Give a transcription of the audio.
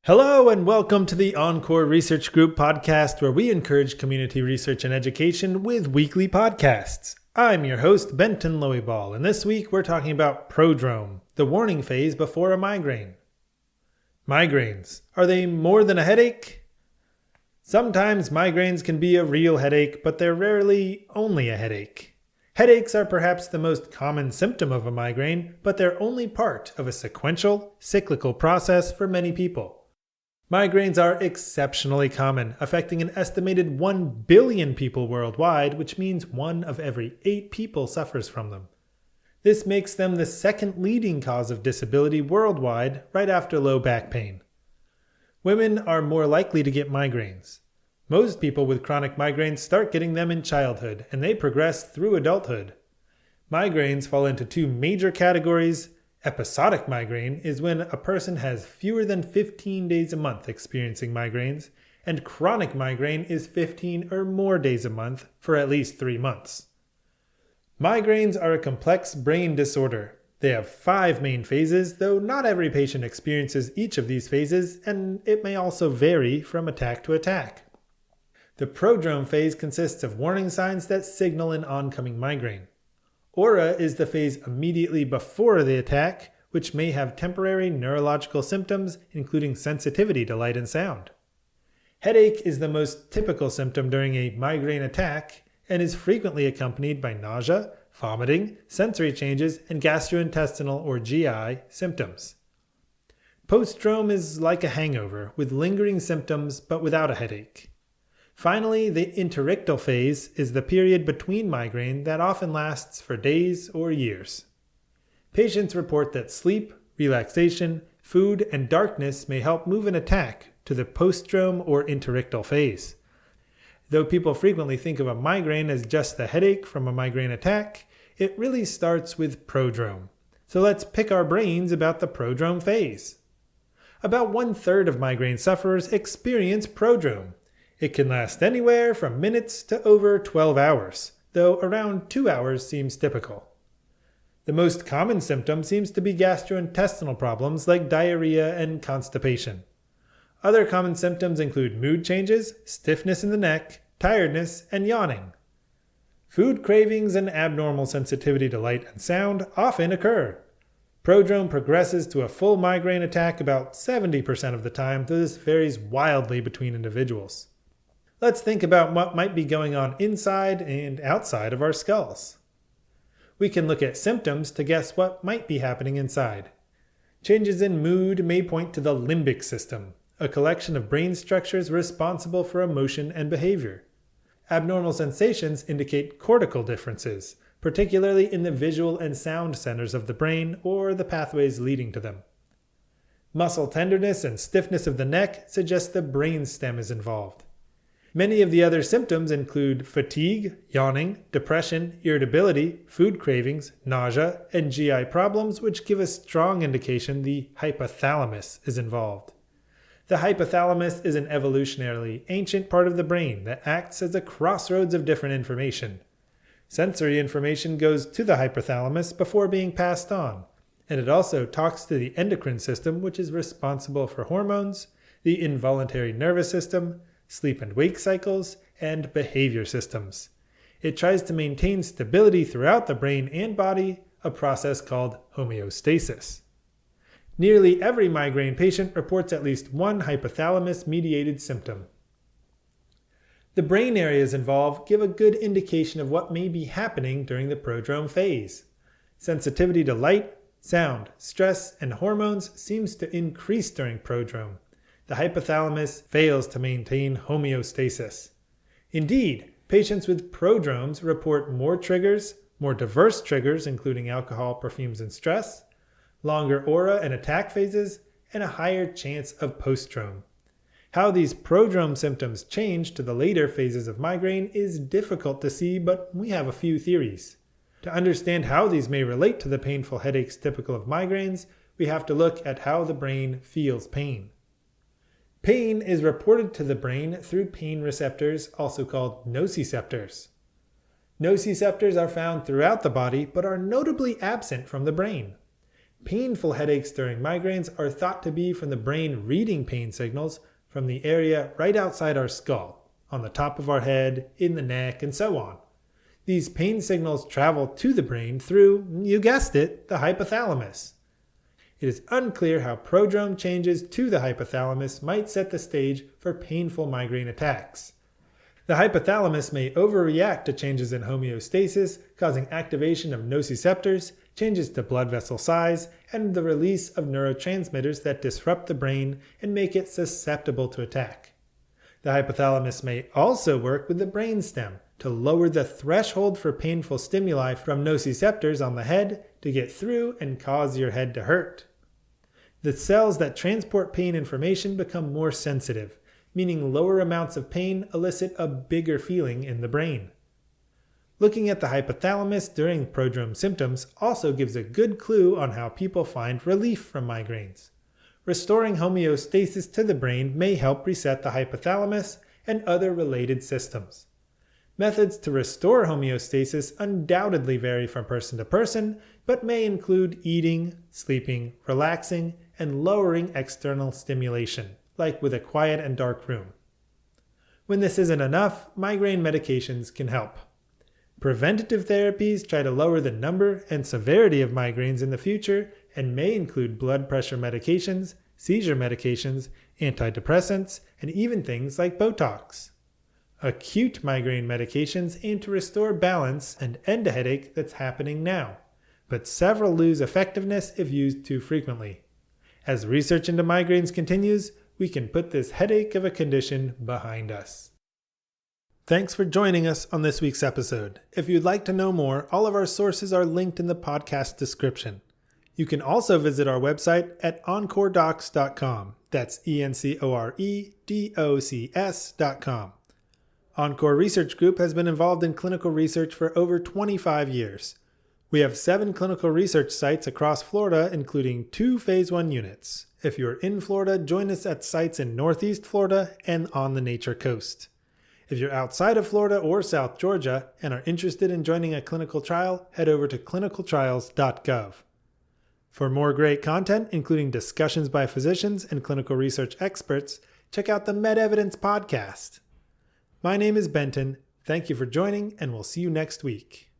Hello and welcome to the Encore Research Group podcast, where we encourage community research and education with weekly podcasts. I'm your host, Benton Loeyball, and this week we're talking about prodrome, the warning phase before a migraine. Migraines. Are they more than a headache? Sometimes migraines can be a real headache, but they're rarely only a headache. Headaches are perhaps the most common symptom of a migraine, but they're only part of a sequential, cyclical process for many people. Migraines are exceptionally common, affecting an estimated 1 billion people worldwide, which means 1 of every 8 people suffers from them. This makes them the second leading cause of disability worldwide, right after low back pain. Women are more likely to get migraines. Most people with chronic migraines start getting them in childhood, and they progress through adulthood. Migraines fall into 2 major categories. Episodic migraine is when a person has fewer than 15 days a month experiencing migraines, and chronic migraine is 15 or more days a month for at least 3 months. Migraines are a complex brain disorder. They have 5 main phases, though not every patient experiences each of these phases, and it may also vary from attack to attack. The prodrome phase consists of warning signs that signal an oncoming migraine. Aura is the phase immediately before the attack, which may have temporary neurological symptoms, including sensitivity to light and sound. Headache is the most typical symptom during a migraine attack and is frequently accompanied by nausea, vomiting, sensory changes, and gastrointestinal or GI symptoms. Postdrome is like a hangover with lingering symptoms but without a headache. Finally, the interictal phase is the period between migraine that often lasts for days or years. Patients report that sleep, relaxation, food, and darkness may help move an attack to the postdrome or interictal phase. Though people frequently think of a migraine as just the headache from a migraine attack, it really starts with prodrome. So let's pick our brains about the prodrome phase. About 1/3 of migraine sufferers experience prodrome. It can last anywhere from minutes to over 12 hours, though around 2 hours seems typical. The most common symptom seems to be gastrointestinal problems like diarrhea and constipation. Other common symptoms include mood changes, stiffness in the neck, tiredness, and yawning. Food cravings and abnormal sensitivity to light and sound often occur. Prodrome progresses to a full migraine attack about 70% of the time, though this varies wildly between individuals. Let's think about what might be going on inside and outside of our skulls. We can look at symptoms to guess what might be happening inside. Changes in mood may point to the limbic system, a collection of brain structures responsible for emotion and behavior. Abnormal sensations indicate cortical differences, particularly in the visual and sound centers of the brain or the pathways leading to them. Muscle tenderness and stiffness of the neck suggest the brain stem is involved. Many of the other symptoms include fatigue, yawning, depression, irritability, food cravings, nausea, and GI problems, which give a strong indication the hypothalamus is involved. The hypothalamus is an evolutionarily ancient part of the brain that acts as a crossroads of different information. Sensory information goes to the hypothalamus before being passed on, and it also talks to the endocrine system, which is responsible for hormones, the involuntary nervous system, sleep and wake cycles, and behavior systems. It tries to maintain stability throughout the brain and body, a process called homeostasis. Nearly every migraine patient reports at least one hypothalamus-mediated symptom. The brain areas involved give a good indication of what may be happening during the prodrome phase. Sensitivity to light, sound, stress, and hormones seems to increase during prodrome. The hypothalamus fails to maintain homeostasis. Indeed, patients with prodromes report more triggers, more diverse triggers including alcohol, perfumes, and stress, longer aura and attack phases, and a higher chance of postdrome. How these prodrome symptoms change to the later phases of migraine is difficult to see, but we have a few theories. To understand how these may relate to the painful headaches typical of migraines, we have to look at how the brain feels pain. Pain is reported to the brain through pain receptors, also called nociceptors. Nociceptors are found throughout the body but are notably absent from the brain. Painful headaches during migraines are thought to be from the brain reading pain signals from the area right outside our skull, on the top of our head, in the neck, and so on. These pain signals travel to the brain through, you guessed it, the hypothalamus. It is unclear how prodrome changes to the hypothalamus might set the stage for painful migraine attacks. The hypothalamus may overreact to changes in homeostasis, causing activation of nociceptors, changes to blood vessel size, and the release of neurotransmitters that disrupt the brain and make it susceptible to attack. The hypothalamus may also work with the brainstem to lower the threshold for painful stimuli from nociceptors on the head to get through and cause your head to hurt. The cells that transport pain information become more sensitive, meaning lower amounts of pain elicit a bigger feeling in the brain. Looking at the hypothalamus during prodrome symptoms also gives a good clue on how people find relief from migraines. Restoring homeostasis to the brain may help reset the hypothalamus and other related systems. Methods to restore homeostasis undoubtedly vary from person to person, but may include eating, sleeping, relaxing, and lowering external stimulation, like with a quiet and dark room. When this isn't enough, migraine medications can help. Preventative therapies try to lower the number and severity of migraines in the future and may include blood pressure medications, seizure medications, antidepressants, and even things like Botox. Acute migraine medications aim to restore balance and end a headache that's happening now, but several lose effectiveness if used too frequently. As research into migraines continues, we can put this headache of a condition behind us. Thanks for joining us on this week's episode. If you'd like to know more, all of our sources are linked in the podcast description. You can also visit our website at encoredocs.com. That's ENCOREDOCS.com. Encore Research Group has been involved in clinical research for over 25 years. We have 7 clinical research sites across Florida, including 2 Phase 1 units. If you're in Florida, join us at sites in Northeast Florida and on the Nature Coast. If you're outside of Florida or South Georgia and are interested in joining a clinical trial, head over to clinicaltrials.gov. For more great content, including discussions by physicians and clinical research experts, check out the MedEvidence podcast. My name is Benton. Thank you for joining, and we'll see you next week.